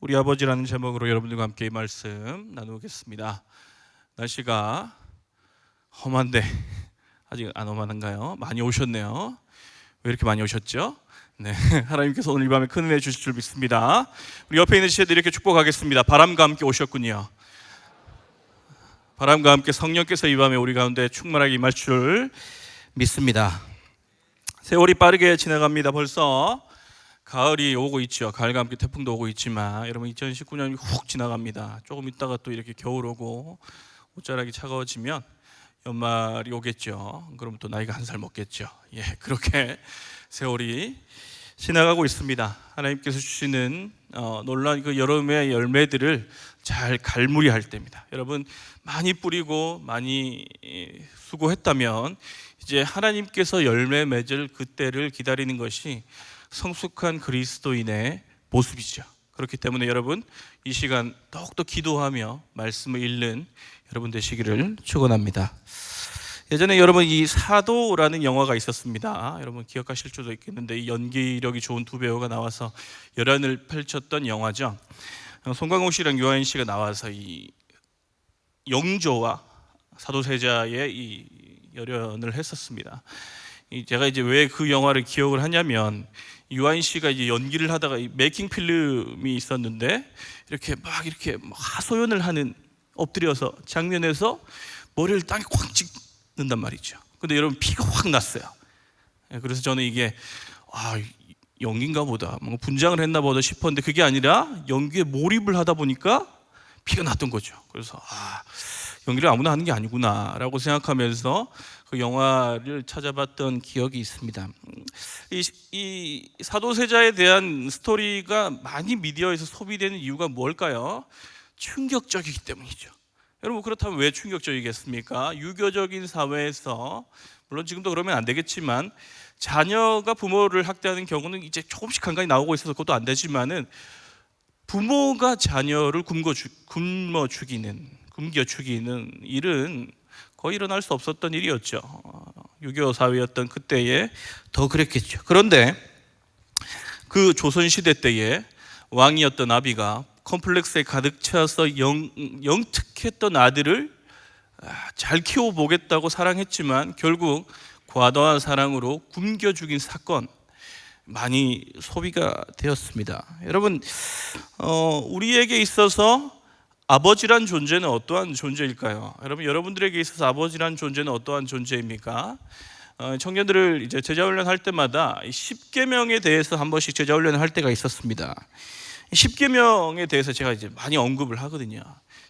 우리 아버지라는 제목으로 여러분들과 함께 이 말씀 나누겠습니다. 날씨가 험한데 아직 안 험한가요? 많이 오셨네요. 왜 이렇게 많이 오셨죠? 네, 하나님께서 오늘 이 밤에 큰 은혜 주실 줄 믿습니다. 우리 옆에 있는 시체들 이렇게 축복하겠습니다. 바람과 함께 오셨군요. 바람과 함께 성령께서 이 밤에 우리 가운데 충만하게 임할 줄 믿습니다. 세월이 빠르게 지나갑니다. 벌써 가을이 오고 있죠. 가을과 함께 태풍도 오고 있지만 여러분 2019년이 훅 지나갑니다. 조금 있다가 또 이렇게 겨울 오고 옷자락이 차가워지면 연말이 오겠죠. 그럼 또 나이가 한 살 먹겠죠. 그렇게 세월이 지나가고 있습니다. 하나님께서 주시는 놀라운 그 여름의 열매들을 잘 갈무리할 때입니다. 여러분 많이 뿌리고 많이 수고했다면 이제 하나님께서 열매 맺을 그때를 기다리는 것이 성숙한 그리스도인의 모습이죠. 그렇기 때문에 여러분 이 시간 더욱더 기도하며 말씀을 읽는 여러분 되시기를 축원합니다. 예전에 여러분 이 사도라는 영화가 있었습니다. 여러분 기억하실 수도 있겠는데 이 연기력이 좋은 두 배우가 나와서 열연을 펼쳤던 영화죠. 송강호 씨랑 유아인 씨가 나와서 이 영조와 사도세자의 이 열연을 했었습니다. 제가 이제 왜 그 영화를 기억을 하냐면 유아인 씨가 이제 연기를 하다가 메이킹 필름이 있었는데 이렇게 하소연을 하는 엎드려서 장면에서 머리를 땅에 콱 찍는단 말이죠. 근데 여러분 피가 확 났어요. 그래서 저는 이게 연기인가 보다, 뭔가 분장을 했나 보다 싶었는데 그게 아니라 연기에 몰입을 하다 보니까 피가 났던 거죠. 그래서 연기를 아무나 하는 게 아니구나라고 생각하면서 그 영화를 찾아봤던 기억이 있습니다. 이 사도세자에 대한 스토리가 많이 미디어에서 소비되는 이유가 뭘까요? 충격적이기 때문이죠. 여러분 그렇다면 왜 충격적이겠습니까? 유교적인 사회에서 물론 지금도 그러면 안 되겠지만 자녀가 부모를 학대하는 경우는 이제 조금씩 간간히 나오고 있어서 그것도 안 되지만은 부모가 자녀를 굶겨 죽이는 일은 거의 일어날 수 없었던 일이었죠. 유교 사회였던 그때에 더 그랬겠죠. 그런데 그 조선시대 때에 왕이었던 아비가 컴플렉스에 가득 차서 영특했던 아들을 잘 키워보겠다고 사랑했지만 결국 과도한 사랑으로 굶겨 죽인 사건 많이 소비가 되었습니다. 여러분 우리에게 있어서 아버지란 존재는 어떠한 존재일까요? 여러분들에게 있어서 아버지란 존재는 어떠한 존재입니까? 청년들을 이제 제자훈련 할 때마다 10계명에 대해서 한 번씩 제자훈련을 할 때가 있었습니다. 10계명에 대해서 제가 이제 많이 언급을 하거든요.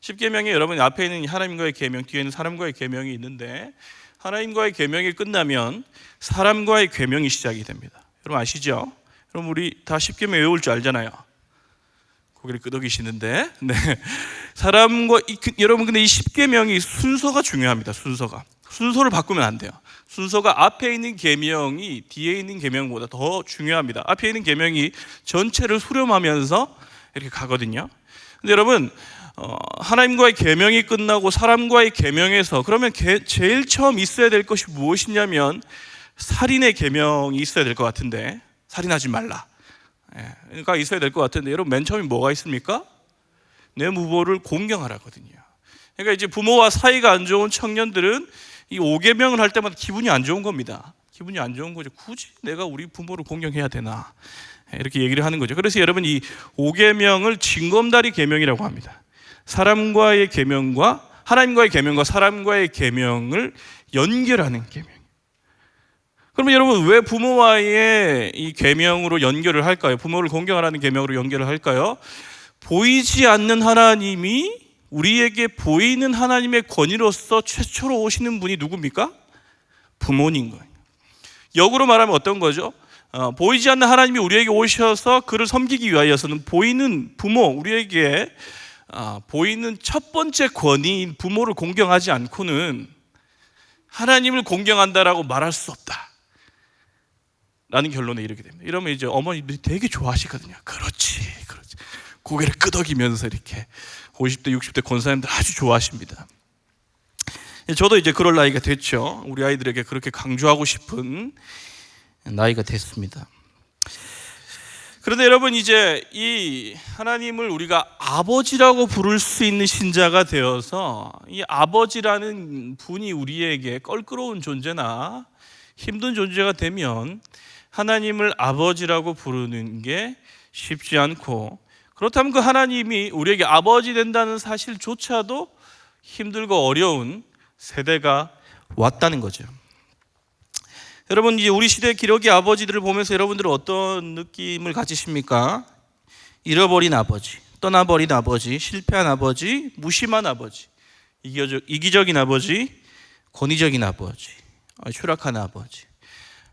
10계명에 여러분 앞에 있는 하나님과의 계명, 뒤에 있는 사람과의 계명이 있는데 하나님과의 계명이 끝나면 사람과의 계명이 시작이 됩니다. 여러분 아시죠? 여러분 우리 다 10계명 외울 줄 알잖아요. 고개를 끄덕이시는데, 여러분 근데 이 10계명이 순서가 중요합니다. 순서를 바꾸면 안 돼요. 순서가 앞에 있는 계명이 뒤에 있는 계명보다 더 중요합니다. 앞에 있는 계명이 전체를 수렴하면서 이렇게 가거든요. 근데 여러분 하나님과의 계명이 끝나고 사람과의 계명에서 그러면 제일 처음 있어야 될 것이 무엇이냐면 살인의 계명이 있어야 될 것 같은데 살인하지 말라. 그러니까 있어야 될 것 같은데 여러분 맨 처음에 뭐가 있습니까? 내 부모를 공경하라거든요. 그러니까 이제 부모와 사이가 안 좋은 청년들은 이 5계명을 할 때마다 기분이 안 좋은 겁니다. 기분이 안 좋은 거죠. 굳이 내가 우리 부모를 공경해야 되나 이렇게 얘기를 하는 거죠. 그래서 여러분 이 5계명을 징검다리 계명이라고 합니다. 사람과의 계명과 하나님과의 계명과 사람과의 계명을 연결하는 계명. 그러면 여러분 왜 부모와의 이 계명으로 연결을 할까요? 부모를 공경하라는 계명으로 연결을 할까요? 보이지 않는 하나님이 우리에게 보이는 하나님의 권위로서 최초로 오시는 분이 누굽니까? 부모님 거예요. 역으로 말하면 어떤 거죠? 보이지 않는 하나님이 우리에게 오셔서 그를 섬기기 위하여서는 보이는 부모, 우리에게 보이는 첫 번째 권위인 부모를 공경하지 않고는 하나님을 공경한다라고 말할 수 없다 라는 결론에 이르게 됩니다. 이러면 이제 어머니들이 되게 좋아하시거든요. 그렇지. 고개를 끄덕이면서 이렇게 50대 60대 권사님들 아주 좋아하십니다. 저도 이제 그럴 나이가 됐죠. 우리 아이들에게 그렇게 강조하고 싶은 나이가 됐습니다. 그런데 여러분, 이제 이 하나님을 우리가 아버지라고 부를 수 있는 신자가 되어서 이 아버지라는 분이 우리에게 껄끄러운 존재나 힘든 존재가 되면 하나님을 아버지라고 부르는 게 쉽지 않고, 그렇다면 그 하나님이 우리에게 아버지 된다는 사실조차도 힘들고 어려운 세대가 왔다는 거죠. 여러분, 이제 우리 시대 기러기 아버지들을 보면서 여러분들은 어떤 느낌을 가지십니까? 잃어버린 아버지, 떠나버린 아버지, 실패한 아버지, 무심한 아버지, 이기적인 아버지, 권위적인 아버지, 추락한 아버지.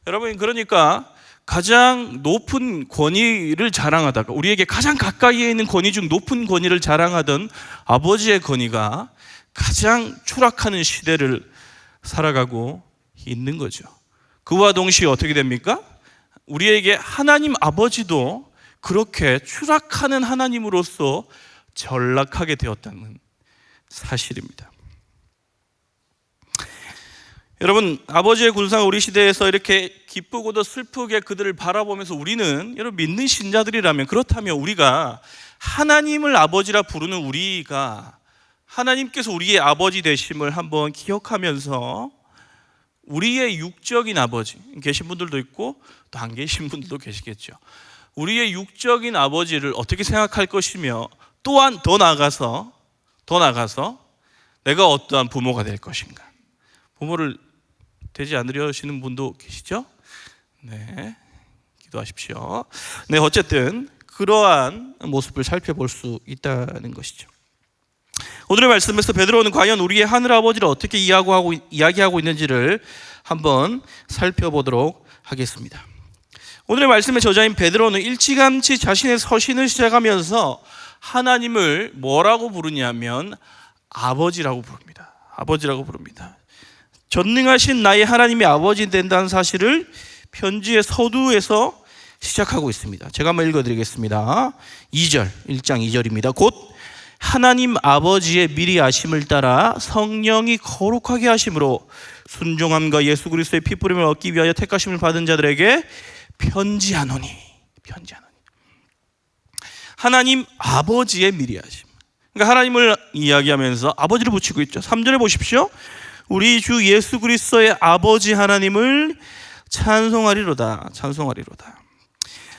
여러분, 그러니까 가장 높은 권위를 자랑하다가, 우리에게 가장 가까이에 있는 권위 중 높은 권위를 자랑하던 아버지의 권위가 가장 추락하는 시대를 살아가고 있는 거죠. 그와 동시에 어떻게 됩니까? 우리에게 하나님 아버지도 그렇게 추락하는 하나님으로서 전락하게 되었다는 사실입니다. 여러분, 아버지의 군상 우리 시대에서 이렇게 기쁘고도 슬프게 그들을 바라보면서 우리는, 여러분, 믿는 신자들이라면, 그렇다면 우리가 하나님을 아버지라 부르는 우리가 하나님께서 우리의 아버지 되심을 한번 기억하면서 우리의 육적인 아버지, 계신 분들도 있고 또 안 계신 분들도 계시겠죠. 우리의 육적인 아버지를 어떻게 생각할 것이며, 또한 더 나아가서 내가 어떠한 부모가 될 것인가. 부모를 되지 않으려시는 분도 계시죠? 네, 기도하십시오. 네, 어쨌든 그러한 모습을 살펴볼 수 있다는 것이죠. 오늘의 말씀에서 베드로는 과연 우리의 하늘 아버지를 어떻게 이야기하고 있는지를 한번 살펴보도록 하겠습니다. 오늘의 말씀의 저자인 베드로는 일찌감치 자신의 서신을 시작하면서 하나님을 뭐라고 부르냐면 아버지라고 부릅니다. 아버지라고 부릅니다. 전능하신 나의 하나님이 아버지 된다는 사실을 편지의 서두에서 시작하고 있습니다. 제가 한번 읽어드리겠습니다. 1장 2절입니다. 곧 하나님 아버지의 미리 아심을 따라 성령이 거룩하게 하심으로 순종함과 예수 그리스도의 피뿌림을 얻기 위하여 택하심을 받은 자들에게 편지하노니. 하나님 아버지의 미리 아심. 그러니까 하나님을 이야기하면서 아버지를 붙이고 있죠. 3절에 보십시오. 우리 주 예수 그리스도의 아버지 하나님을 찬송하리로다.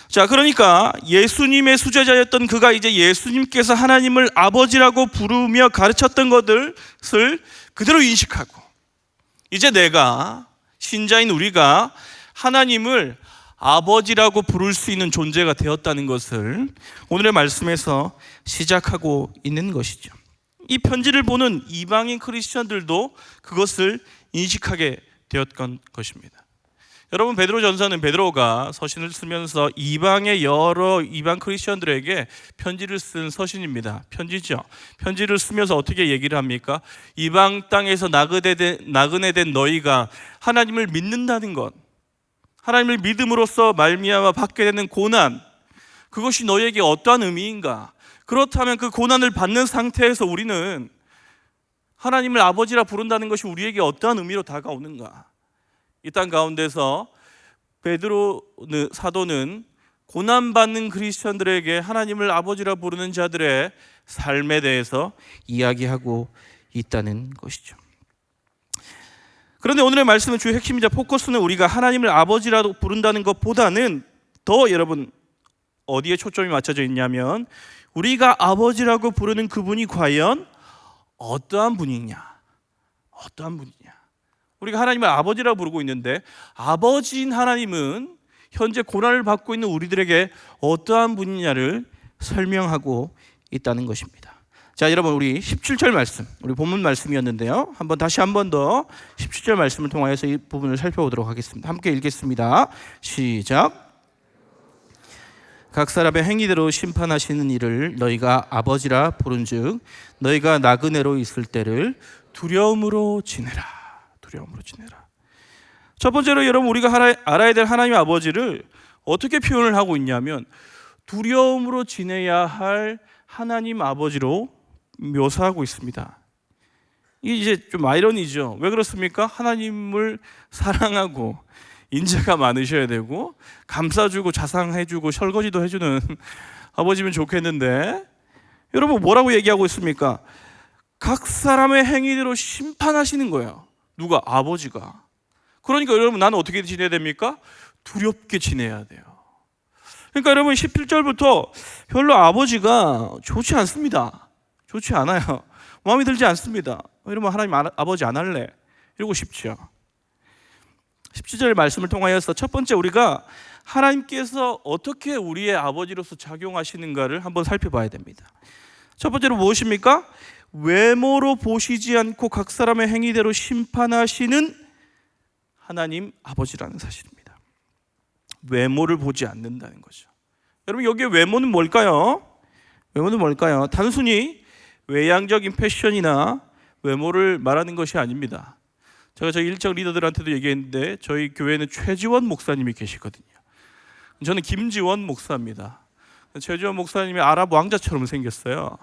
자, 그러니까 예수님의 수제자였던 그가 이제 예수님께서 하나님을 아버지라고 부르며 가르쳤던 것을 그대로 인식하고, 이제 내가, 신자인 우리가 하나님을 아버지라고 부를 수 있는 존재가 되었다는 것을 오늘의 말씀에서 시작하고 있는 것이죠. 이 편지를 보는 이방인 크리스천들도 그것을 인식하게 되었던 것입니다. 여러분, 베드로 전서는 베드로가 서신을 쓰면서 이방의 여러 이방 크리스천들에게 편지를 쓴 서신입니다. 편지죠. 편지를 쓰면서 어떻게 얘기를 합니까? 이방 땅에서 나그네 된 너희가 하나님을 믿는다는 것, 하나님을 믿음으로써 말미암아 받게 되는 고난, 그것이 너희에게 어떠한 의미인가? 그렇다면 그 고난을 받는 상태에서 우리는 하나님을 아버지라 부른다는 것이 우리에게 어떠한 의미로 다가오는가? 이 땅 가운데서 베드로 사도는 고난받는 크리스천들에게 하나님을 아버지라 부르는 자들의 삶에 대해서 이야기하고 있다는 것이죠. 그런데 오늘의 말씀의 주요 핵심이자 포커스는 우리가 하나님을 아버지라고 부른다는 것보다는 더, 여러분, 어디에 초점이 맞춰져 있냐면 우리가 아버지라고 부르는 그분이 과연 어떠한 분이냐. 우리가 하나님을 아버지라고 부르고 있는데 아버지인 하나님은 현재 고난을 받고 있는 우리들에게 어떠한 분이냐를 설명하고 있다는 것입니다. 자, 여러분, 우리 17절 말씀, 우리 본문 말씀이었는데요, 다시 한 번 더 17절 말씀을 통하여서 이 부분을 살펴보도록 하겠습니다. 함께 읽겠습니다. 시작. 각 사람의 행위대로 심판하시는 이를 너희가 아버지라 부른즉 너희가 나그네로 있을 때를 두려움으로 지내라. 첫 번째로 여러분, 우리가 알아야 될 하나님의 아버지를 어떻게 표현을 하고 있냐면 두려움으로 지내야 할 하나님 아버지로 묘사하고 있습니다. 이게 이제 좀 아이러니죠. 왜 그렇습니까? 하나님을 사랑하고 인재가 많으셔야 되고 감싸주고 자상해주고 설거지도 해주는 아버지면 좋겠는데, 여러분 뭐라고 얘기하고 있습니까? 각 사람의 행위대로 심판하시는 거예요. 누가? 아버지가. 그러니까 여러분 나는 어떻게 지내야 됩니까? 두렵게 지내야 돼요. 그러니까 여러분 17절부터 별로 아버지가 좋지 않습니다. 좋지 않아요. 마음에 들지 않습니다. 이러면 하나님 아버지 안 할래 이러고 싶죠. 17절 말씀을 통하여서 첫 번째 우리가 하나님께서 어떻게 우리의 아버지로서 작용하시는가를 한번 살펴봐야 됩니다. 첫 번째로 무엇입니까? 외모로 보시지 않고 각 사람의 행위대로 심판하시는 하나님 아버지라는 사실입니다. 외모를 보지 않는다는 거죠. 여러분 여기에 외모는 뭘까요? 외모는 뭘까요? 단순히 외향적인 패션이나 외모를 말하는 것이 아닙니다. 제가 저희 일정 리더들한테도 얘기했는데 저희 교회는 최지원 목사님이 계시거든요. 저는 김지원 목사입니다. 최지원 목사님이 아랍 왕자처럼 생겼어요.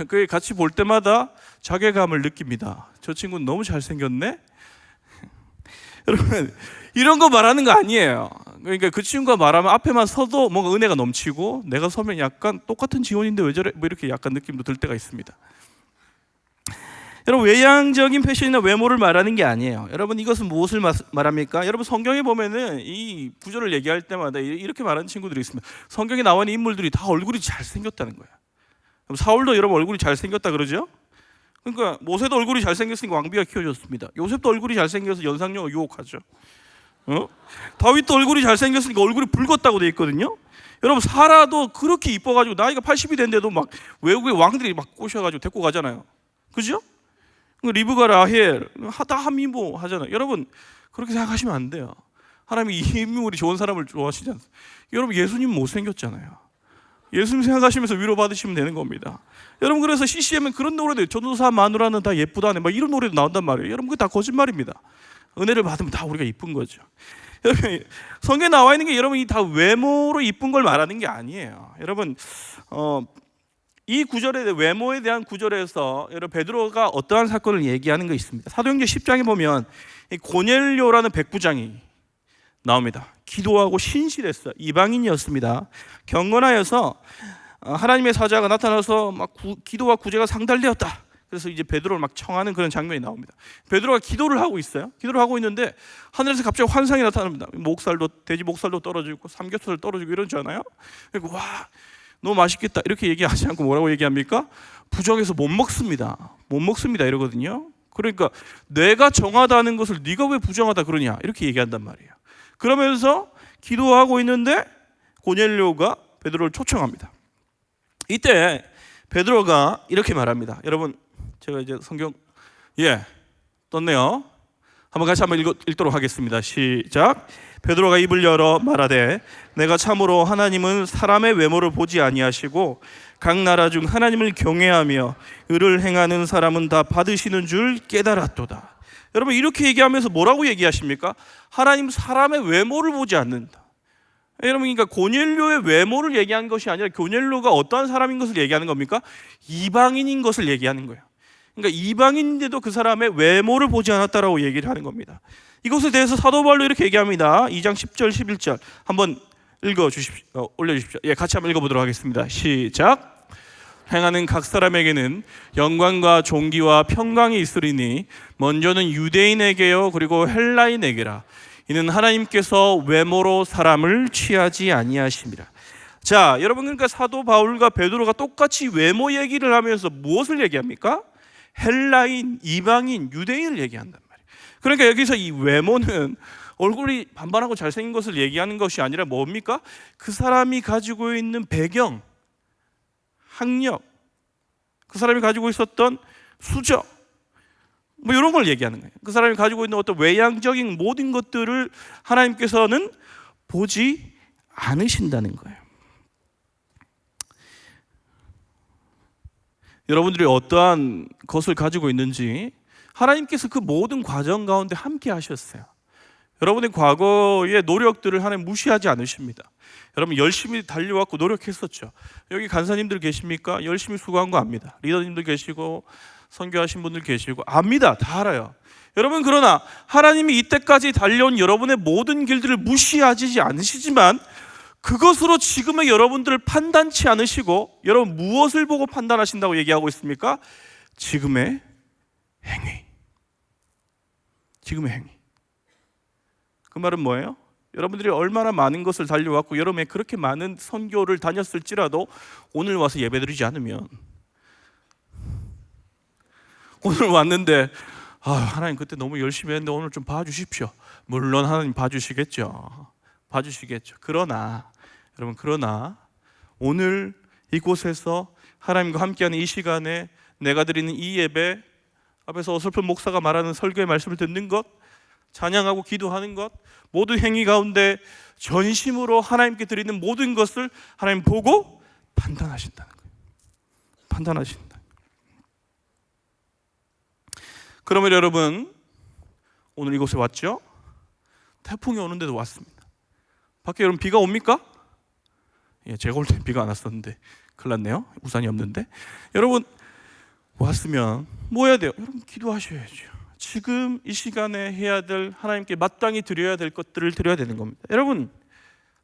그 같이 볼 때마다 자괴감을 느낍니다. 저 친구는 너무 잘생겼네? 여러분 이런 거 말하는 거 아니에요. 그러니까 그 친구가 말하면 앞에만 서도 뭔가 은혜가 넘치고 내가 서면 약간 똑같은 지원인데 왜 저래? 뭐 이렇게 약간 느낌도 들 때가 있습니다. 여러분 외향적인 패션이나 외모를 말하는 게 아니에요. 여러분 이것은 무엇을 말합니까? 여러분 성경에 보면은 이 구절을 얘기할 때마다 이렇게 말하는 친구들이 있습니다. 성경에 나와 있는 인물들이 다 얼굴이 잘생겼다는 거예요. 사울도 여러분 얼굴이 잘생겼다 그러죠? 그러니까 모세도 얼굴이 잘생겼으니까 왕비가 키워줬습니다. 요셉도 얼굴이 잘생겨서 연상녀가 유혹하죠. 다윗도 얼굴이 잘생겼으니까 얼굴이 붉었다고 돼 있거든요. 여러분 사라도 그렇게 이뻐가지고 나이가 80이 됐는데도 막 외국의 왕들이 막 꼬셔가지고 데리고 가잖아요. 그죠? 리브가 라헬 다 한미모 하잖아요. 여러분 그렇게 생각하시면 안 돼요. 하나님이 이 인물이 좋은 사람을 좋아하시지 않습니까? 여러분 예수님 못생겼잖아요. 예수님 생각하시면서 위로받으시면 되는 겁니다. 여러분 그래서 CCM은 그런 노래도 전도사 마누라는 다 예쁘다네 막 이런 노래도 나온단 말이에요. 여러분 그게 다 거짓말입니다. 은혜를 받으면 다 우리가 이쁜 거죠. 여러분 성경에 나와 있는 게 여러분 이 다 외모로 이쁜 걸 말하는 게 아니에요. 여러분 이 구절에 외모에 대한 구절에서 여러분 베드로가 어떠한 사건을 얘기하는 거 있습니다. 사도행전 10장에 보면 이 고넬료라는 백부장이 나옵니다. 기도하고 신실했어요. 이방인이었습니다. 경건하여서 하나님의 사자가 나타나서 막 기도와 구제가 상달되었다. 그래서 이제 베드로를 막 청하는 그런 장면이 나옵니다. 베드로가 기도를 하고 있어요. 기도를 하고 있는데 하늘에서 갑자기 환상이 나타납니다. 목살도 돼지 목살도 떨어지고 삼겹살 떨어지고 이러잖아요. 그리고 와 너무 맛있겠다 이렇게 얘기하지 않고 뭐라고 얘기합니까? 부정해서 못 먹습니다. 못 먹습니다 이러거든요. 그러니까 내가 정하다는 것을 네가 왜 부정하다 그러냐 이렇게 얘기한단 말이에요. 그러면서 기도하고 있는데 고넬료가 베드로를 초청합니다. 이때 베드로가 이렇게 말합니다. 여러분 제가 이제 성경 떴네요. 한번 같이 읽도록 하겠습니다. 시작. 베드로가 입을 열어 말하되 내가 참으로 하나님은 사람의 외모를 보지 아니하시고 각 나라 중 하나님을 경외하며 의를 행하는 사람은 다 받으시는 줄 깨달았도다. 여러분 이렇게 얘기하면서 뭐라고 얘기하십니까? 하나님 사람의 외모를 보지 않는다. 여러분 그러니까 고넬료의 외모를 얘기한 것이 아니라 고넬료가 어떠한 사람인 것을 얘기하는 겁니까? 이방인인 것을 얘기하는 거예요. 그러니까 이방인인데도 그 사람의 외모를 보지 않았다라고 얘기를 하는 겁니다. 이것에 대해서 사도 바울도 이렇게 얘기합니다. 2장 10절 11절 한번 읽어주십시오. 올려주십시오. 같이 한번 읽어보도록 하겠습니다. 시작. 행하는 각 사람에게는 영광과 존귀와 평강이 있으리니 먼저는 유대인에게요 그리고 헬라인에게라. 이는 하나님께서 외모로 사람을 취하지 아니하심이라. 자, 여러분 그러니까 사도 바울과 베드로가 똑같이 외모 얘기를 하면서 무엇을 얘기합니까? 헬라인, 이방인, 유대인을 얘기한단 말이에요. 그러니까 여기서 이 외모는 얼굴이 반반하고 잘생긴 것을 얘기하는 것이 아니라 뭡니까? 그 사람이 가지고 있는 배경, 학력, 그 사람이 가지고 있었던 수저, 뭐 이런 걸 얘기하는 거예요. 그 사람이 가지고 있는 어떤 외향적인 모든 것들을 하나님께서는 보지 않으신다는 거예요. 여러분들이 어떠한 것을 가지고 있는지 하나님께서 그 모든 과정 가운데 함께 하셨어요. 여러분의 과거의 노력들을 하나님 무시하지 않으십니다. 여러분 열심히 달려왔고 노력했었죠. 여기 간사님들 계십니까? 열심히 수고한 거 압니다. 리더님들 계시고 선교하신 분들 계시고 압니다. 다 알아요. 여러분, 그러나 하나님이 이때까지 달려온 여러분의 모든 길들을 무시하지 않으시지만 그것으로 지금의 여러분들을 판단치 않으시고, 여러분 무엇을 보고 판단하신다고 얘기하고 있습니까? 지금의 행위. 지금의 행위. 그 말은 뭐예요? 여러분들이 얼마나 많은 것을 달려왔고 여러분이 그렇게 많은 선교를 다녔을지라도 오늘 와서 예배드리지 않으면, 오늘 왔는데 하나님 그때 너무 열심히 했는데 오늘 좀 봐주십시오. 물론 하나님 봐주시겠죠. 그러나 여러분, 오늘 이곳에서 하나님과 함께하는 이 시간에 내가 드리는 이 예배 앞에서 어설픈 목사가 말하는 설교의 말씀을 듣는 것, 찬양하고 기도하는 것, 모든 행위 가운데 전심으로 하나님께 드리는 모든 것을 하나님 보고 판단하신다는 거예요. 판단하신다. 그러면 여러분, 오늘 이곳에 왔죠? 태풍이 오는데도 왔습니다. 밖에 여러분 비가 옵니까? 제가 올 때 비가 안 왔었는데 큰일 났네요. 우산이 없는데. 여러분, 왔으면 뭐 해야 돼요? 여러분, 기도하셔야죠. 지금 이 시간에 해야 될, 하나님께 마땅히 드려야 될 것들을 드려야 되는 겁니다. 여러분,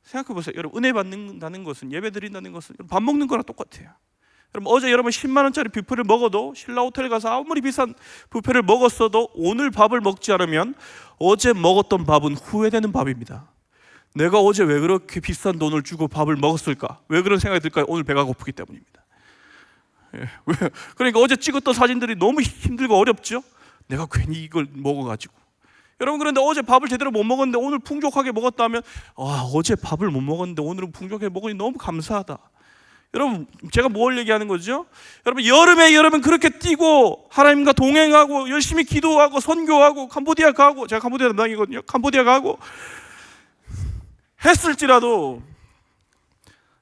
생각해 보세요. 여러분, 은혜 받는다는 것은, 예배 드린다는 것은 밥 먹는 거랑 똑같아요. 여러분, 어제 여러분 10만 원짜리 뷔페를 먹어도, 신라 호텔 가서 아무리 비싼 뷔페를 먹었어도 오늘 밥을 먹지 않으면 어제 먹었던 밥은 후회되는 밥입니다. 내가 어제 왜 그렇게 비싼 돈을 주고 밥을 먹었을까? 왜 그런 생각이 들까요? 오늘 배가 고프기 때문입니다. 그러니까 어제 찍었던 사진들이 너무 힘들고 어렵죠? 내가 괜히 이걸 먹어가지고. 여러분, 그런데 어제 밥을 제대로 못 먹었는데 오늘 풍족하게 먹었다면, 어제 밥을 못 먹었는데 오늘은 풍족하게 먹으니 너무 감사하다. 여러분, 제가 뭘 얘기하는 거죠? 여러분, 여름에 여러분 그렇게 뛰고 하나님과 동행하고 열심히 기도하고 선교하고 캄보디아 가고, 제가 캄보디아 담당이거든요. 캄보디아 가고 했을지라도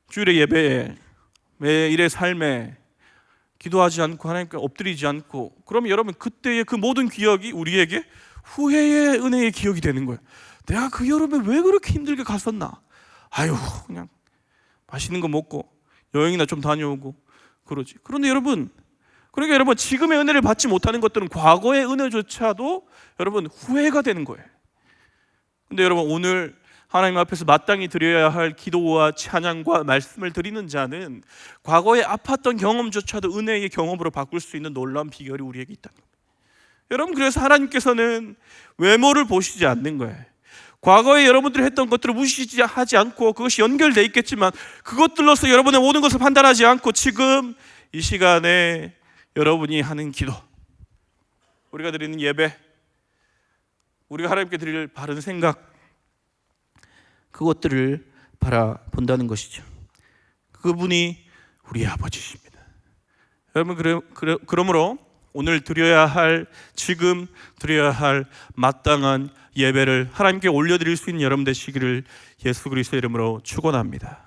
주일의 예배에, 매일의 삶에 기도하지 않고 하나님께 엎드리지 않고, 그러면 여러분 그때의 그 모든 기억이 우리에게 후회의 은혜의 기억이 되는 거예요. 내가 그 여름에 왜 그렇게 힘들게 갔었나? 그냥 맛있는 거 먹고 여행이나 좀 다녀오고 그러지. 그런데 여러분, 그러니까 여러분, 지금의 은혜를 받지 못하는 것들은 과거의 은혜조차도 여러분 후회가 되는 거예요. 근데 여러분, 오늘 하나님 앞에서 마땅히 드려야 할 기도와 찬양과 말씀을 드리는 자는 과거에 아팠던 경험조차도 은혜의 경험으로 바꿀 수 있는 놀라운 비결이 우리에게 있다는 겁니다. 여러분, 그래서 하나님께서는 외모를 보시지 않는 거예요. 과거에 여러분들이 했던 것들을 무시하지 않고, 그것이 연결되어 있겠지만 그것들로서 여러분의 모든 것을 판단하지 않고, 지금 이 시간에 여러분이 하는 기도, 우리가 드리는 예배, 우리가 하나님께 드릴 바른 생각, 그것들을 바라본다는 것이죠. 그분이 우리의 아버지십니다. 여러분, 그러므로 오늘 드려야 할, 지금 드려야 할 마땅한 예배를 하나님께 올려드릴 수 있는 여러분 되시기를 예수 그리스도의 이름으로 축원합니다.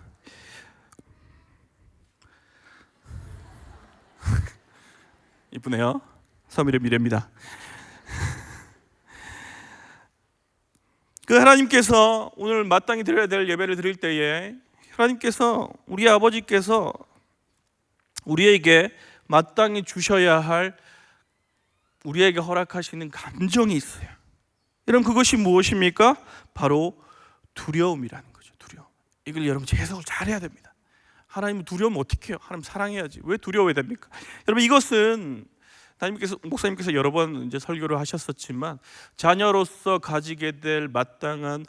이쁘네요. 서밀의 미래입니다. 그 하나님께서 오늘 마땅히 드려야 될 예배를 드릴 때에, 하나님께서, 우리 아버지께서 우리에게 마땅히 주셔야 할, 우리에게 허락하시는 감정이 있어요. 여러분, 그것이 무엇입니까? 바로 두려움이라는 거죠. 두려움. 이걸 여러분 해석을 잘해야 됩니다. 하나님은 두려움 어떻게 해요? 하나님 사랑해야지. 왜 두려워야 됩니까? 여러분, 이것은 목사님께서 여러 번 이제 설교를 하셨었지만 자녀로서 가지게 될 마땅한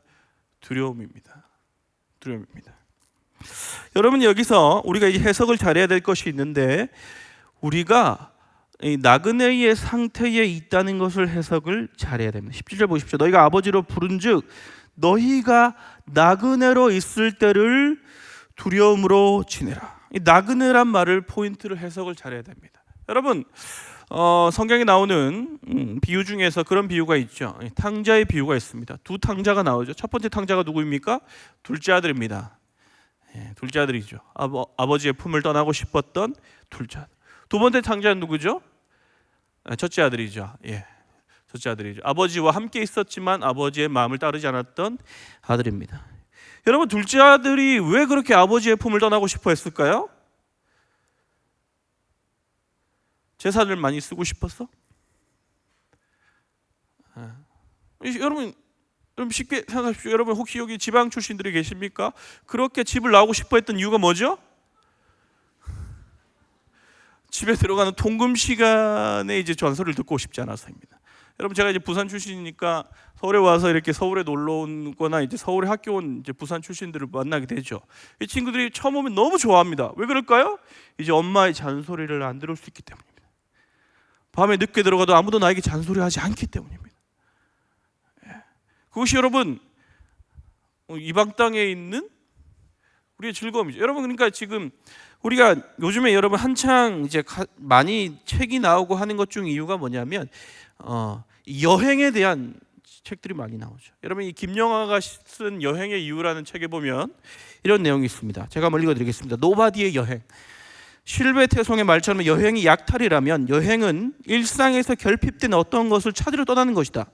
두려움입니다. 여러분, 여기서 우리가 이 해석을 잘해야 될 것이 있는데, 우리가 이 나그네의 상태에 있다는 것을 해석을 잘해야 됩니다. 17절 보십시오. 너희가 아버지로 부른즉 너희가 나그네로 있을 때를 두려움으로 지내라. 이 나그네란 말을 포인트를 해석을 잘해야 됩니다. 여러분, 성경에 나오는 비유 중에서 그런 비유가 있죠. 탕자의 비유가 있습니다. 두 탕자가 나오죠. 첫 번째 탕자가 누구입니까? 둘째 아들입니다. 둘째 아들이죠. 아버지의 품을 떠나고 싶었던 둘째 아들. 두 번째 탕자는 누구죠? 첫째 아들이죠. 첫째 아들이죠. 아버지와 함께 있었지만 아버지의 마음을 따르지 않았던 아들입니다. 여러분, 둘째 아들이 왜 그렇게 아버지의 품을 떠나고 싶어 했을까요? 재산을 많이 쓰고 싶었어? 여러분 쉽게 생각하십시오. 여러분 혹시 여기 지방 출신들이 계십니까? 그렇게 집을 나오고 싶어 했던 이유가 뭐죠? 집에 들어가는 통금 시간에 이제 전설을 듣고 싶지 않아서입니다. 여러분 제가 이제 부산 출신이니까 서울에 와서 이렇게 서울에 놀러 온거나 이제 서울에 학교 온 이제 부산 출신들을 만나게 되죠. 이 친구들이 처음 오면 너무 좋아합니다. 왜 그럴까요? 이제 엄마의 잔소리를 안 들을 수 있기 때문입니다. 밤에 늦게 들어가도 아무도 나에게 잔소리하지 않기 때문입니다. 그것이 여러분 이방 땅에 있는 우리의 즐거움이죠. 여러분 그러니까 지금 우리가 요즘에 여러분 한창 이제 많이 책이 나오고 하는 것 중 이유가 뭐냐면 여행에 대한 책들이 많이 나오죠. 여러분 이 김영하가 쓴 여행의 이유라는 책에 보면 이런 내용이 있습니다. 제가 한번 읽어드리겠습니다. 노바디의 여행. 실베태송의 말처럼 여행이 약탈이라면 여행은 일상에서 결핍된 어떤 것을 찾으러 떠나는 것이다.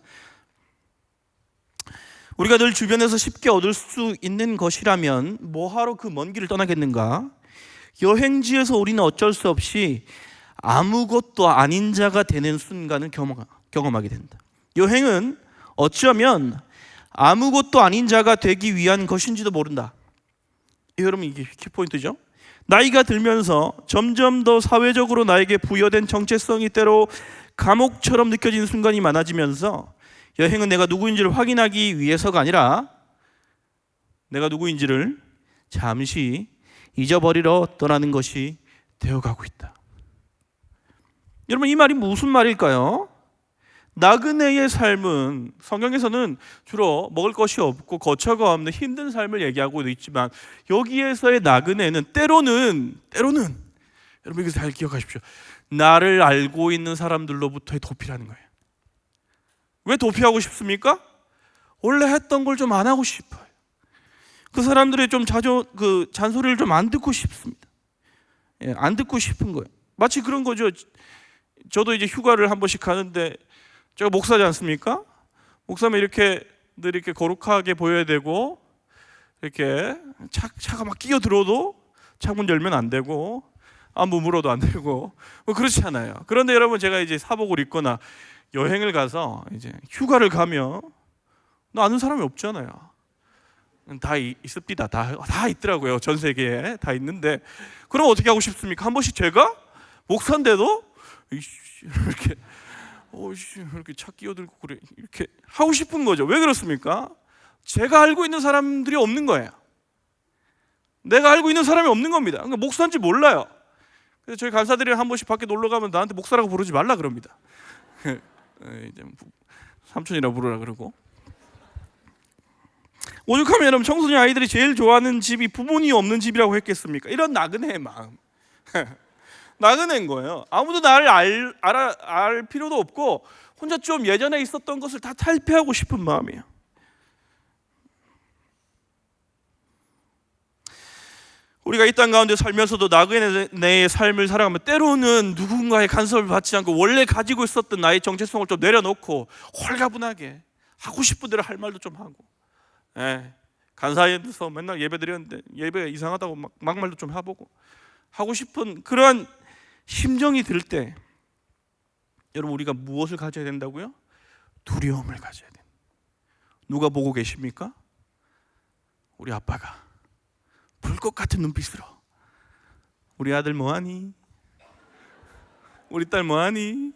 우리가 늘 주변에서 쉽게 얻을 수 있는 것이라면 뭐하러 그 먼 길을 떠나겠는가? 여행지에서 우리는 어쩔 수 없이 아무것도 아닌 자가 되는 순간을 경험하게 된다. 여행은 어쩌면 아무것도 아닌 자가 되기 위한 것인지도 모른다. 여러분 이게 키포인트죠. 나이가 들면서 점점 더 사회적으로 나에게 부여된 정체성이 때로 감옥처럼 느껴지는 순간이 많아지면서 여행은 내가 누구인지를 확인하기 위해서가 아니라 내가 누구인지를 잠시 잊어버리러 떠나는 것이 되어가고 있다. 여러분 이 말이 무슨 말일까요? 나그네의 삶은 성경에서는 주로 먹을 것이 없고 거처가 없는 힘든 삶을 얘기하고 있지만 여기에서의 나그네는 때로는 여러분 이거 잘 기억하십시오. 나를 알고 있는 사람들로부터의 도피라는 거예요. 왜 도피하고 싶습니까? 원래 했던 걸 좀 안 하고 싶어요. 그 사람들의 좀 잔소리를 좀 안 듣고 싶습니다. 안 듣고 싶은 거예요. 마치 그런 거죠. 저도 이제 휴가를 한 번씩 가는데 제가 목사지 않습니까? 목사면 이렇게 늘 이렇게 거룩하게 보여야 되고 이렇게 차가 막 끼어들어도 창문 열면 안 되고 안부 물어도 안 되고 뭐 그렇지 않아요. 그런데 여러분 제가 이제 사복을 입거나 여행을 가서 이제 휴가를 가면 나 아는 사람이 없잖아요. 다 있습니다. 다 있더라고요. 전 세계에 다 있는데 그럼 어떻게 하고 싶습니까? 한 번씩 제가 목사인데도 이렇게 차 끼어들고 그래 이렇게 하고 싶은 거죠. 왜 그렇습니까? 제가 알고 있는 사람들이 없는 거예요. 내가 알고 있는 사람이 없는 겁니다. 그러니까 목사인지 몰라요. 그래서 저희 간사들이 한 번씩 밖에 놀러 가면 나한테 목사라고 부르지 말라 그럽니다. 이제 삼촌이라 부르라 그러고. 오죽하면 여러분 청소년 아이들이 제일 좋아하는 집이 부모님이 없는 집이라고 했겠습니까? 이런 나그네의 마음. 나그네인 거예요. 아무도 나를 알 필요도 없고 혼자 좀 예전에 있었던 것을 다 탈피하고 싶은 마음이에요. 우리가 이 땅 가운데 살면서도 나그네의 삶을 살아가면 때로는 누군가의 간섭을 받지 않고 원래 가지고 있었던 나의 정체성을 좀 내려놓고 홀가분하게 하고 싶은 대로 할 말도 좀 하고 간사에서 맨날 예배 드렸는데 예배가 이상하다고 막말도 좀 해보고 하고 싶은 그런 심정이 들 때 여러분 우리가 무엇을 가져야 된다고요? 두려움을 가져야 돼요. 누가 보고 계십니까? 우리 아빠가 불꽃 같은 눈빛으로 우리 아들 뭐하니? 우리 딸 뭐하니?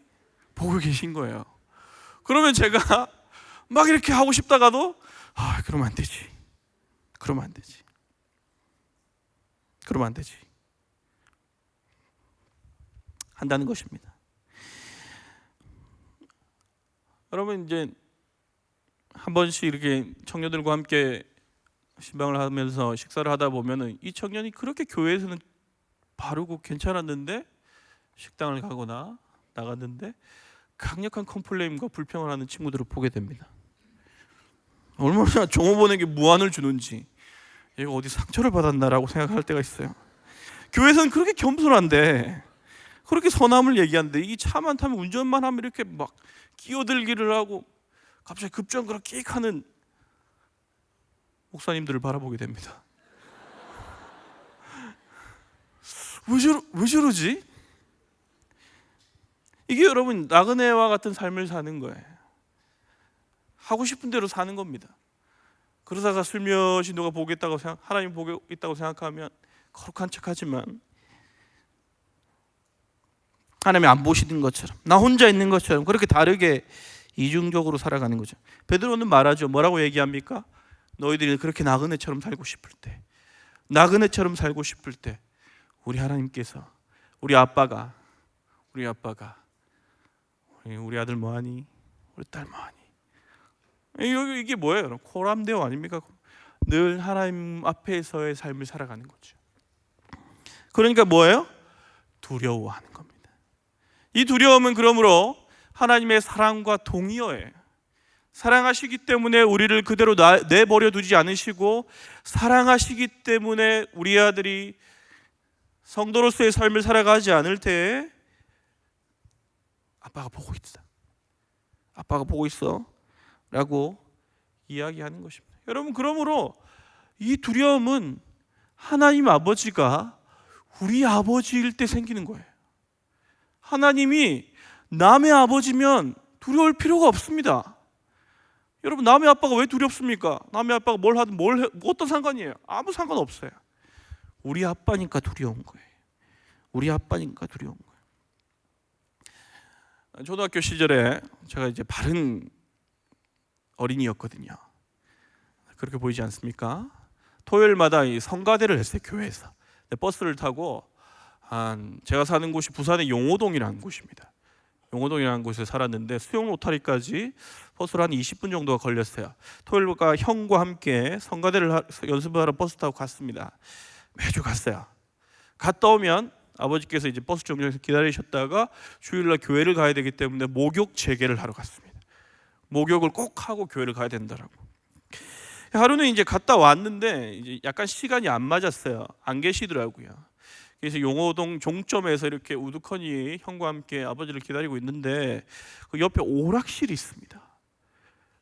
보고 계신 거예요. 그러면 제가 막 이렇게 하고 싶다가도 그러면 안 되지. 그러면 안 되지. 그러면 안 되지. 한다는 것입니다. 여러분 이제 한 번씩 이렇게 청년들과 함께 신방을 하면서 식사를 하다 보면은 이 청년이 그렇게 교회에서는 바르고 괜찮았는데 식당을 가거나 나갔는데 강력한 컴플레인과 불평을 하는 친구들을 보게 됩니다. 얼마나 종업원에게 무안을 주는지 얘가 어디 상처를 받았나라고 생각할 때가 있어요. 교회에서는 그렇게 겸손한데 그렇게 선함을 얘기하는데 이 차만 타면 운전만 하면 이렇게 막 끼어들기를 하고 갑자기 급정거를 끽 하는 목사님들을 바라보게 됩니다. 왜 저러지? 이게 여러분 나그네와 같은 삶을 사는 거예요. 하고 싶은 대로 사는 겁니다. 그러다가 슬며시 누가 보겠다고 하나님 보고 있다고 생각하면 거룩한 척하지만 하나님이 안 보시는 것처럼, 나 혼자 있는 것처럼 그렇게 다르게 이중적으로 살아가는 거죠. 베드로는 말하죠. 뭐라고 얘기합니까? 너희들이 그렇게 나그네처럼 살고 싶을 때, 나그네처럼 살고 싶을 때 우리 하나님께서, 우리 아빠가 우리 아들 뭐하니? 우리 딸 뭐하니? 이게 뭐예요? 코람데오 아닙니까? 늘 하나님 앞에서의 삶을 살아가는 거죠. 그러니까 뭐예요? 두려워하는 겁니다. 이 두려움은 그러므로 하나님의 사랑과 동의어예요. 사랑하시기 때문에 우리를 그대로 내버려 두지 않으시고, 사랑하시기 때문에 우리 아들이 성도로서의 삶을 살아가지 않을 때 아빠가 보고 있어 라고 이야기하는 것입니다. 여러분, 그러므로 이 두려움은 하나님 아버지가 우리 아버지일 때 생기는 거예요. 하나님이 남의 아버지면 두려울 필요가 없습니다. 여러분, 남의 아빠가 왜 두렵습니까? 남의 아빠가 뭘 하든 어떤 상관이에요? 아무 상관없어요. 우리 아빠니까 두려운 거예요. 우리 아빠니까 두려운 거예요. 초등학교 시절에 제가 이제 바른 어린이였거든요. 그렇게 보이지 않습니까? 토요일마다 이 성가대를 했어요, 교회에서. 버스를 타고 제가 사는 곳이 부산의 용호동이라는 곳입니다. 용호동이라는 곳에 살았는데 수영 로타리까지 버스로 한 20분 정도가 걸렸어요. 토요일과 형과 함께 성가대를 연습하러 버스 타고 갔습니다. 매주 갔어요. 갔다 오면 아버지께서 이제 버스 정류장에서 기다리셨다가 주일날 교회를 가야 되기 때문에 목욕 재개를 하러 갔습니다. 목욕을 꼭 하고 교회를 가야 된다라고. 하루는 이제 갔다 왔는데 이제 약간 시간이 안 맞았어요. 안 계시더라고요. 그래서 용호동 종점에서 이렇게 우두커니 형과 함께 아버지를 기다리고 있는데 그 옆에 오락실이 있습니다.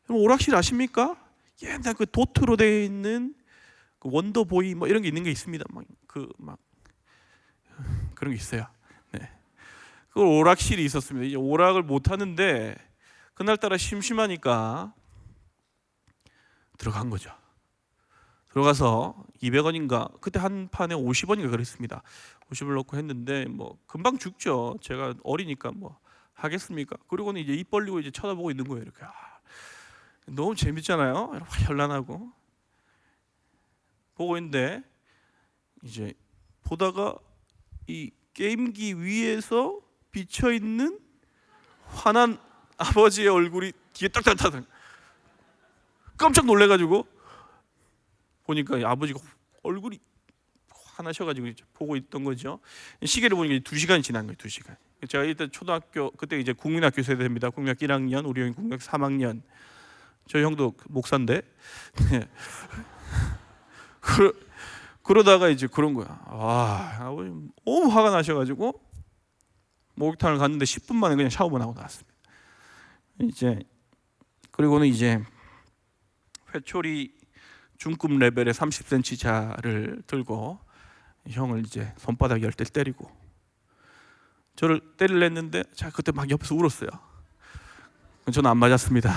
오락실 아십니까? 옛날 그 도트로 되어 있는 그 원더보이 뭐 이런 게 있는 게 있습니다. 그런 게 있어요. 네. 그 오락실이 있었습니다. 이제 오락을 못 하는데 그날따라 심심하니까 들어간 거죠. 들어가서 200원인가 그때 한 판에 50원인가 그랬습니다. 50을 넣고 했는데 뭐 금방 죽죠. 제가 어리니까 뭐 하겠습니까? 그리고는 이제 입 벌리고 이제 쳐다보고 있는 거예요. 이렇게 너무 재밌잖아요. 현란하고 보고 있는데 이제 보다가 이 게임기 위에서 비쳐 있는 화난 아버지의 얼굴이 뒤에 딱딱딱 깜짝 놀래가지고 보니까 아버지가 얼굴이 화나셔가지고 보고 있던 거죠. 시계를 보니까 2시간이 지난 거예요. 2시간. 제가 일단 초등학교 그때 이제 국민학교 세대입니다. 국민학교 1학년, 우리 형이 국민학교 3학년. 저희 형도 목사인데. 그러다가 이제 그런 거야. 아버지 너무 화가 나셔가지고 목욕탕을 갔는데 10분 만에 그냥 샤워만 하고 나왔습니다. 그리고는 이제 회초리 중급 레벨의 30cm 자를 들고 형을 이제 손바닥 10대 때리고 저를 때리려 했는데 제가 그때 막 옆에서 울었어요. 저는 안 맞았습니다.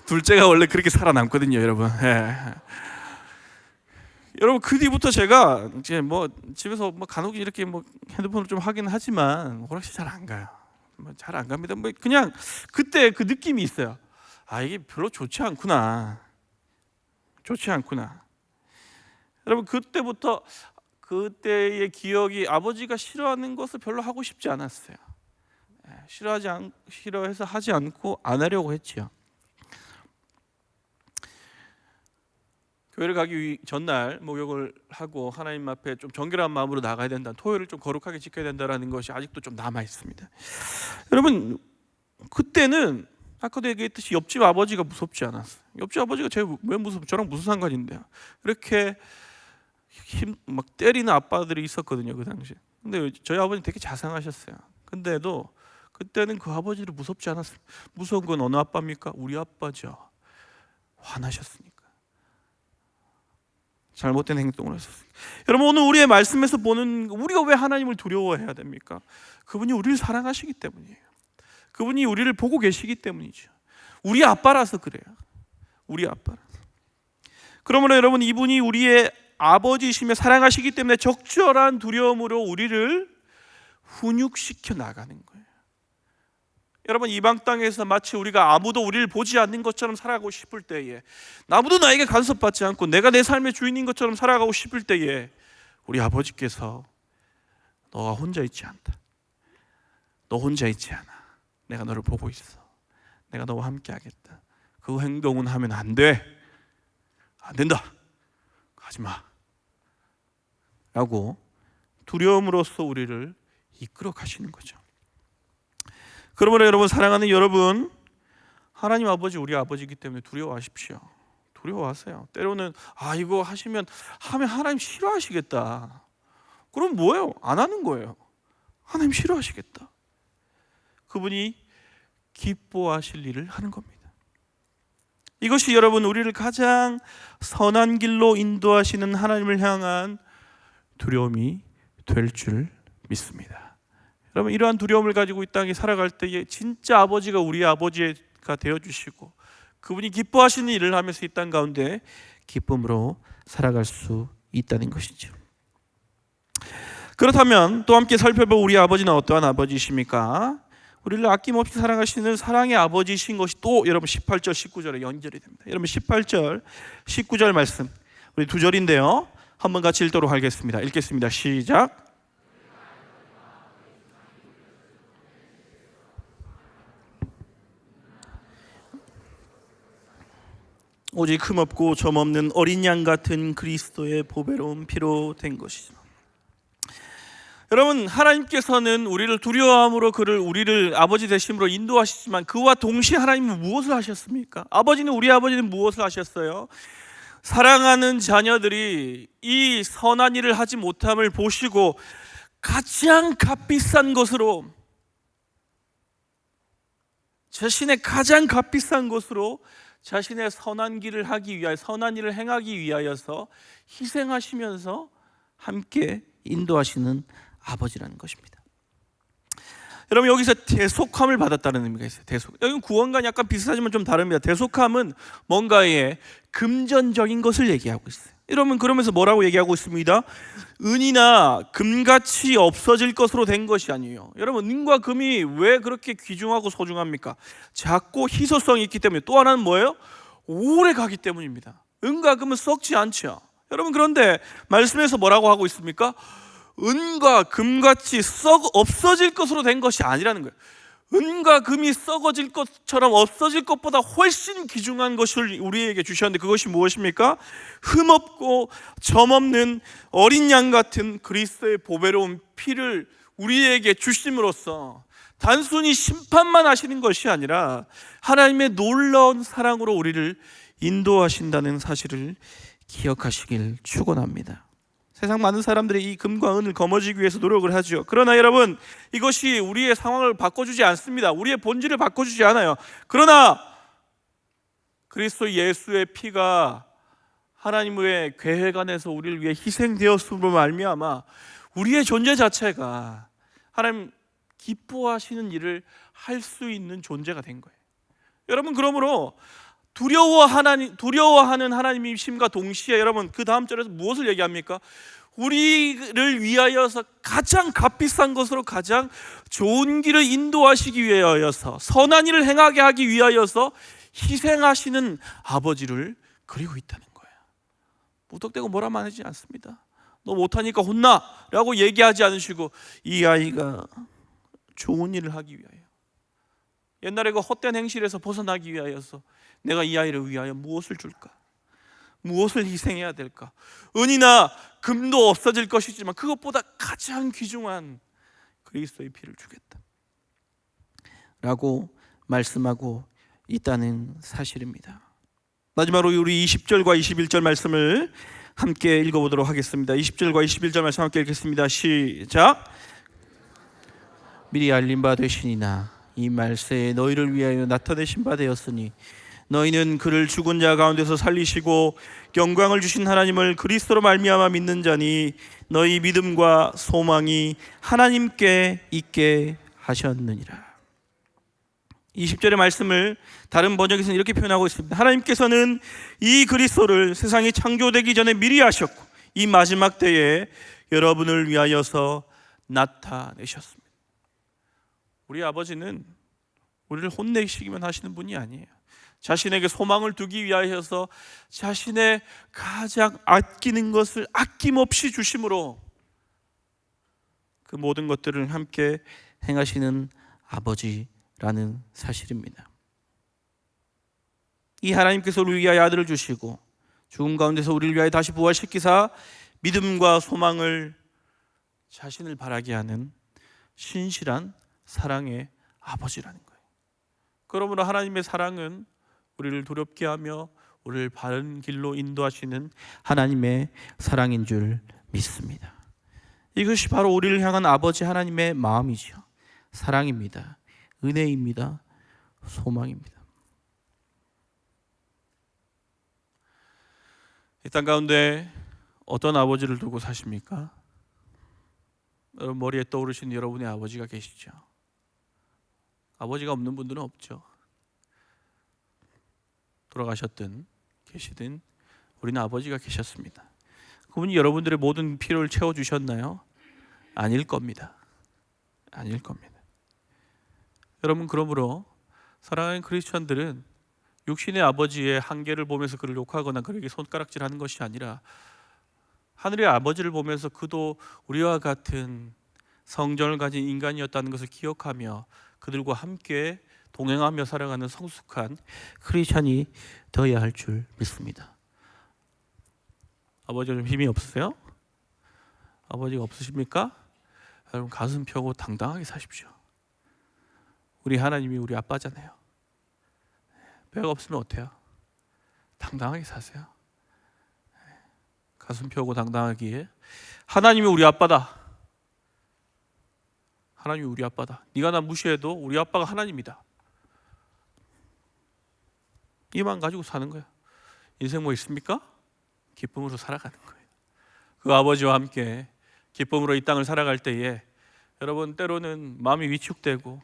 둘째가 원래 그렇게 살아남거든요, 여러분. 예. 여러분, 그 뒤부터 제가 이제 뭐 집에서 뭐 간혹 이렇게 뭐 핸드폰을 좀 하긴 하지만 오락실 잘 안 가요. 잘 안 갑니다. 뭐 그냥 그때 그 느낌이 있어요. 이게 별로 좋지 않구나. 여러분, 그때부터 그때의 기억이 아버지가 싫어하는 것을 별로 하고 싶지 않았어요. 싫어해서 하지 않고 안 하려고 했지요. 교회를 가기 전날 목욕을 하고 하나님 앞에 좀 정결한 마음으로 나가야 된다. 토요일을 좀 거룩하게 지켜야 된다라는 것이 아직도 좀 남아 있습니다. 여러분, 그때는 아까도 얘기했듯이 옆집 아버지가 무섭지 않았어요. 옆집 아버지가 왜 저랑 무슨 상관인데요? 이렇게 막 때리는 아빠들이 있었거든요, 그 당시에. 근데 저희 아버지는 되게 자상하셨어요. 근데도 그때는 그 아버지를 무섭지 않았어요. 무서운 건 어느 아빠입니까? 우리 아빠죠. 화나셨으니까. 잘못된 행동을 했었습니다. 여러분, 오늘 우리의 말씀에서 보는, 우리가 왜 하나님을 두려워해야 됩니까? 그분이 우리를 사랑하시기 때문이에요. 그분이 우리를 보고 계시기 때문이죠. 우리 아빠라서 그래요. 우리 아빠라서. 그러므로 여러분, 이분이 우리의 아버지이시며 사랑하시기 때문에 적절한 두려움으로 우리를 훈육시켜 나가는 거예요. 여러분, 이방 땅에서 마치 우리가 아무도 우리를 보지 않는 것처럼 살아가고 싶을 때에, 아무도 나에게 간섭받지 않고 내가 내 삶의 주인인 것처럼 살아가고 싶을 때에 우리 아버지께서 너가 혼자 있지 않다. 너 혼자 있지 않아. 내가 너를 보고 있어. 내가 너와 함께 하겠다. 그 행동은 하면 안 돼. 안 된다. 하지 마. 라고 두려움으로써 우리를 이끌어 가시는 거죠. 그러므로 여러분, 사랑하는 여러분, 하나님 아버지 우리 아버지이기 때문에 두려워하십시오. 두려워하세요. 때로는 이거 하면 하나님 싫어하시겠다. 그럼 뭐예요? 안 하는 거예요. 하나님 싫어하시겠다. 그분이 기뻐하실 일을 하는 겁니다. 이것이 여러분, 우리를 가장 선한 길로 인도하시는 하나님을 향한 두려움이 될 줄 믿습니다. 여러분, 이러한 두려움을 가지고 이 땅에 살아갈 때에 진짜 아버지가 우리 아버지가 되어주시고 그분이 기뻐하시는 일을 하면서 이 땅 가운데 기쁨으로 살아갈 수 있다는 것이죠. 그렇다면 또 함께 살펴볼 우리 아버지는 어떠한 아버지이십니까? 우리를 아낌없이 사랑하시는 사랑의 아버지이신 것이 또 여러분 18절 19절에 연결이 됩니다. 여러분 18절 19절 말씀, 우리 두 절인데요, 한번 같이 읽도록 하겠습니다. 읽겠습니다. 시작. 오직 흠없고 점없는 어린 양 같은 그리스도의 보배로운 피로 된 것이죠. 여러분, 하나님께서는 우리를 두려워함으로 우리를 아버지 되심으로 인도하시지만 그와 동시에 하나님은 무엇을 하셨습니까? 우리 아버지는 무엇을 하셨어요? 사랑하는 자녀들이 이 선한 일을 하지 못함을 보시고 가장 값비싼 것으로, 자신의 가장 값비싼 것으로 자신의 선한 길을 하기 위하여, 선한 일을 행하기 위하여서 희생하시면서 함께 인도하시는 아버지라는 것입니다. 여러분, 여기서 대속함을 받았다는 의미가 있어요. 여기 구원과 약간 비슷하지만 좀 다릅니다. 대속함은 뭔가의 금전적인 것을 얘기하고 있어요. 여러분, 그러면서 뭐라고 얘기하고 있습니다? 은이나 금같이 없어질 것으로 된 것이 아니에요. 여러분, 은과 금이 왜 그렇게 귀중하고 소중합니까? 작고 희소성이 있기 때문에. 또 하나는 뭐예요? 오래 가기 때문입니다. 은과 금은 썩지 않죠. 여러분, 그런데 말씀에서 뭐라고 하고 있습니까? 은과 금같이 없어질 것으로 된 것이 아니라는 거예요. 은과 금이 썩어질 것처럼 없어질 것보다 훨씬 귀중한 것을 우리에게 주셨는데, 그것이 무엇입니까? 흠없고 점없는 어린 양 같은 그리스도의 보배로운 피를 우리에게 주심으로써 단순히 심판만 하시는 것이 아니라 하나님의 놀라운 사랑으로 우리를 인도하신다는 사실을 기억하시길 축원합니다. 세상 많은 사람들이 이 금과 은을 거머쥐기 위해서 노력을 하죠. 그러나 여러분, 이것이 우리의 상황을 바꿔주지 않습니다. 우리의 본질을 바꿔주지 않아요. 그러나 그리스도 예수의 피가 하나님의 계획 안에서 우리를 위해 희생되었음으로 말미암아 우리의 존재 자체가 하나님 기뻐하시는 일을 할 수 있는 존재가 된 거예요. 여러분, 그러므로 두려워하는 하나님이심과 동시에 여러분, 그 다음 절에서 무엇을 얘기합니까? 우리를 위하여서 가장 값비싼 것으로 가장 좋은 길을 인도하시기 위하여서, 선한 일을 행하게 하기 위하여서 희생하시는 아버지를 그리고 있다는 거예요. 무턱대고 뭐라 말하지 않습니다. 너 못하니까 혼나 라고 얘기하지 않으시고, 이 아이가 좋은 일을 하기 위하여, 옛날에 그 헛된 행실에서 벗어나기 위하여서 내가 이 아이를 위하여 무엇을 줄까? 무엇을 희생해야 될까? 은이나 금도 없어질 것이지만 그것보다 가장 귀중한 그리스도의 피를 주겠다 라고 말씀하고 있다는 사실입니다. 마지막으로 우리 20절과 21절 말씀을 함께 읽어보도록 하겠습니다. 20절과 21절 말씀 함께 읽겠습니다. 시작. 미리 알린 바 되시니나 이 말세에 너희를 위하여 나타내신 바 되었으니 너희는 그를 죽은 자 가운데서 살리시고 영광을 주신 하나님을 그리스도로 말미암아 믿는 자니 너희 믿음과 소망이 하나님께 있게 하셨느니라. 20절의 말씀을 다른 번역에서는 이렇게 표현하고 있습니다. 하나님께서는 이 그리스도를 세상이 창조되기 전에 미리 아셨고 이 마지막 때에 여러분을 위하여서 나타내셨습니다. 우리 아버지는 우리를 혼내시기만 하시는 분이 아니에요. 자신에게 소망을 두기 위하여서 자신의 가장 아끼는 것을 아낌없이 주심으로 그 모든 것들을 함께 행하시는 아버지라는 사실입니다. 이 하나님께서 우리를 위하여 아들을 주시고 죽음 가운데서 우리를 위하여 다시 부활시키사 믿음과 소망을 자신을 바라게 하는 신실한 사랑의 아버지라는 거예요. 그러므로 하나님의 사랑은 우리를 두렵게 하며 우리를 바른 길로 인도하시는 하나님의 사랑인 줄 믿습니다. 이것이 바로 우리를 향한 아버지 하나님의 마음이죠. 사랑입니다. 은혜입니다. 소망입니다. 이 땅 가운데 어떤 아버지를 두고 사십니까? 여러분 머리에 떠오르신 여러분의 아버지가 계시죠? 아버지가 없는 분들은 없죠. 돌아가셨든 계시든 우리는 아버지가 계셨습니다. 그분이 여러분들의 모든 필요를 채워주셨나요? 아닐 겁니다. 아닐 겁니다. 여러분 그러므로 사랑하는 크리스천들은 육신의 아버지의 한계를 보면서 그를 욕하거나 그에게 손가락질하는 것이 아니라 하늘의 아버지를 보면서 그도 우리와 같은 성정을 가진 인간이었다는 것을 기억하며 그들과 함께 동행하며 살아가는 성숙한 크리스천이 되어야 할 줄 믿습니다. 아버지가 좀 힘이 없으세요? 아버지가 없으십니까? 여러분 가슴 펴고 당당하게 사십시오. 우리 하나님이 우리 아빠잖아요. 배가 없으면 어때요? 당당하게 사세요. 가슴 펴고 당당하기에 하나님이 우리 아빠다. 하나님이 우리 아빠다. 네가 나 무시해도 우리 아빠가 하나님이다. 이만 가지고 사는 거야. 인생 뭐 있습니까? 기쁨으로 살아가는 거예요. 그 아버지와 함께 기쁨으로 이 땅을 살아갈 때에 여러분 때로는 마음이 위축되고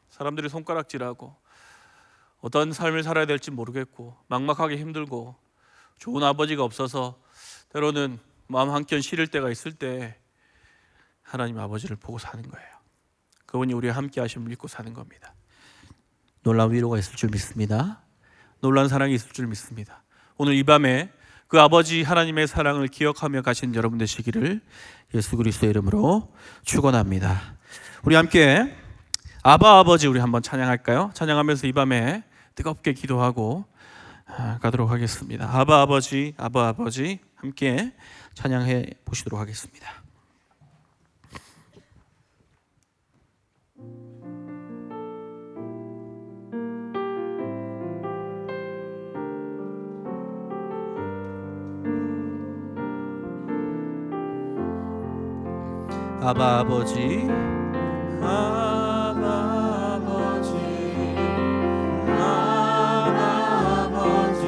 사람들이 손가락질하고 어떤 삶을 살아야 될지 모르겠고 막막하게 힘들고 좋은 아버지가 없어서 때로는 마음 한켠 시릴 때가 있을 때 하나님 아버지를 보고 사는 거예요. 그분이 우리와 함께 하심을 믿고 사는 겁니다. 놀라운 위로가 있을 줄 믿습니다. 놀라운 사랑이 있을 줄 믿습니다. 오늘 이 밤에 그 아버지 하나님의 사랑을 기억하며 가신 여러분 되시기를 예수 그리스도의 이름으로 축원합니다. 우리 함께 아바 아버지 우리 한번 찬양할까요? 찬양하면서 이 밤에 뜨겁게 기도하고 가도록 하겠습니다. 아바 아버지, 아바 아버지 함께 찬양해 보시도록 하겠습니다. 아바 아버지, 아바 아버지, 아바 아버지,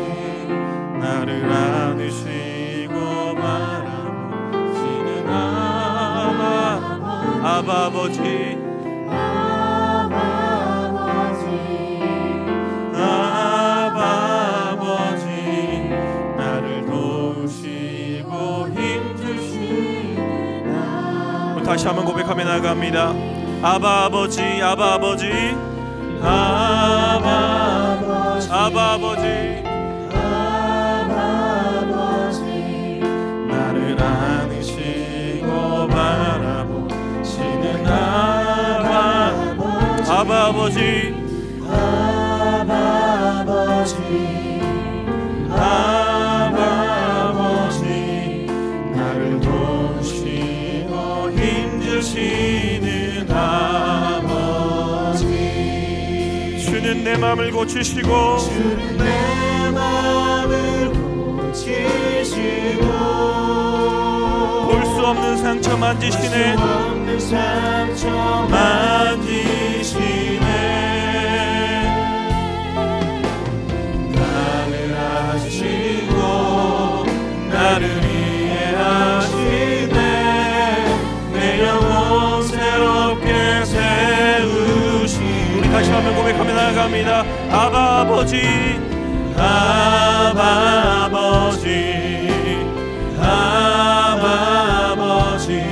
나를 안으시고 바라보시는 아바 아버지, 아바 아버지, 나를 도우시고 힘주시는 다시 한번 고백하며 나아갑니다. 아바 아버지, 아바 아버지, 아바 아버지, 아바 아버지, 아바 아버지, 나를 안으시고 바라보시는 아바 아버지, 아바 아버지, 아바 아버지, 아바 아버지, 나를 도우시고 힘주시는 아버지. 주는 내 마음을 고치시고, 주는 내 마음을 고치시고, 볼 수 없는 상처 만지시네, 볼 수 없는 상처 만지시네. 다시 한번 고백하며 나아갑니다. 아바 아버지, 아바 아버지, 아바 아버지,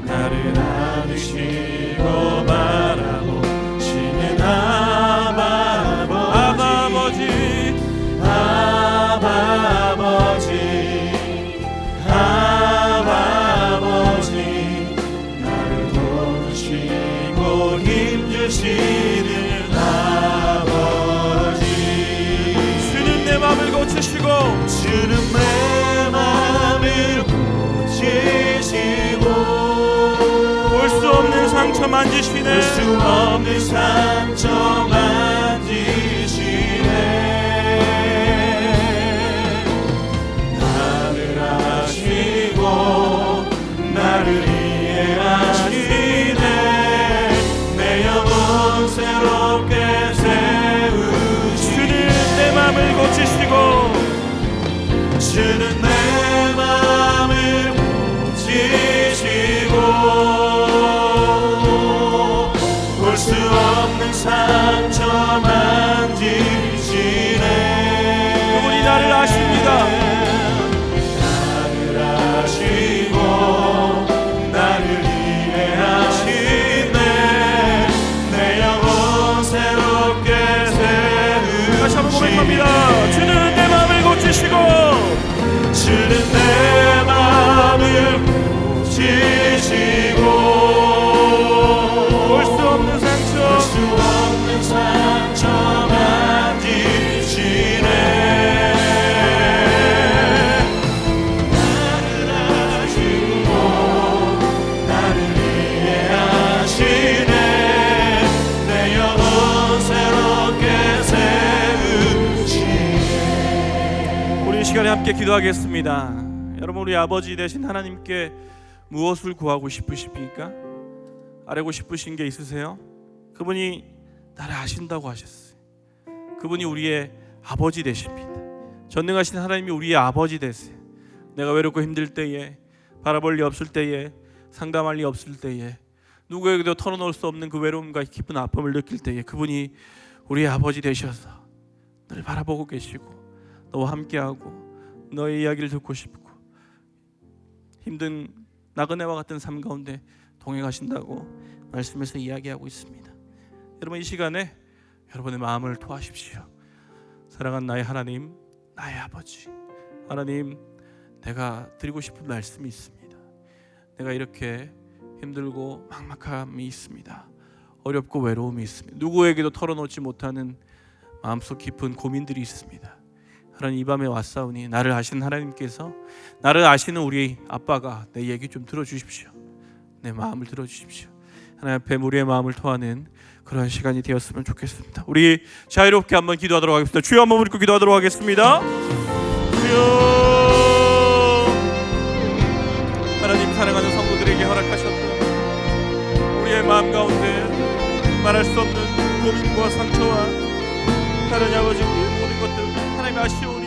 나를 안으시고 바라보시는 아바 아버지, 아바 아버지, 아바 아버지, 나를 도우시고 힘주시는 아버지. 주는 내 맘을 고치시고, 주는 내 맘을 고치시고, 볼 수 없는 상처 만지시네, 볼 수 없는 상처 만지시네. 나를 아시고 나를 이해하시네. 내 영혼 새롭게 세우시네. 주는 내 맘을 고치시고, 주는 내 맘을 고치시고, 볼 수 없는 상처 만지시네. 그분이 나를 아십니다. 나를 아시고 나를 이해하시네. 내 영혼 새롭게 세우시네. 다시 한번 고백합니다. 주는 내 마음을 고치시고, 주는 내 마음을 고치시고, 볼 수 없는 상처 만지시네. 나를 아시고 나를 이해하시네. 내 영혼 새롭게 세우시네. 우리 이 시간에 함께 기도하겠습니다. 여러분, 우리 아버지 되신 하나님께 무엇을 구하고 싶으십니까? 아뢰고 싶으신 게 있으세요? 그분이 나를 아신다고 하셨어요. 그분이 우리의 아버지 되십니다. 전능하신 하나님이 우리의 아버지 되세요. 내가 외롭고 힘들 때에, 바라볼 리 없을 때에, 상담할 리 없을 때에, 누구에게도 털어놓을 수 없는 그 외로움과 깊은 아픔을 느낄 때에 그분이 우리의 아버지 되셔서 늘 바라보고 계시고, 너와 함께하고 너의 이야기를 듣고 싶고, 힘든 나그네와 같은 삶 가운데 동행하신다고 말씀에서 이야기하고 있습니다. 여러분, 이 시간에 여러분의 마음을 토하십시오. 사랑하는 나의 하나님, 나의 아버지 하나님, 내가 드리고 싶은 말씀이 있습니다. 내가 이렇게 힘들고 막막함이 있습니다. 어렵고 외로움이 있습니다. 누구에게도 털어놓지 못하는 마음속 깊은 고민들이 있습니다. 하나님, 이 밤에 왔사오니 나를 아시는 하나님께서, 나를 아시는 우리 아빠가 내 얘기 좀 들어주십시오. 내 마음을 들어주십시오. 하나님 앞에 우리의 마음을 토하는 그런 시간이 되었으면 좋겠습니다. 우리 자유롭게 한번 기도하도록 하겠습니다. 주여 한번 부르고 기도하도록 하겠습니다. 주여. 하나님, 사랑하는 성도들에게 허락하셨던 우리의 마음 가운데 말할 수 없는 고민과 상처와 하나님 아버지, 우리의 모든 것들 하나님 아시오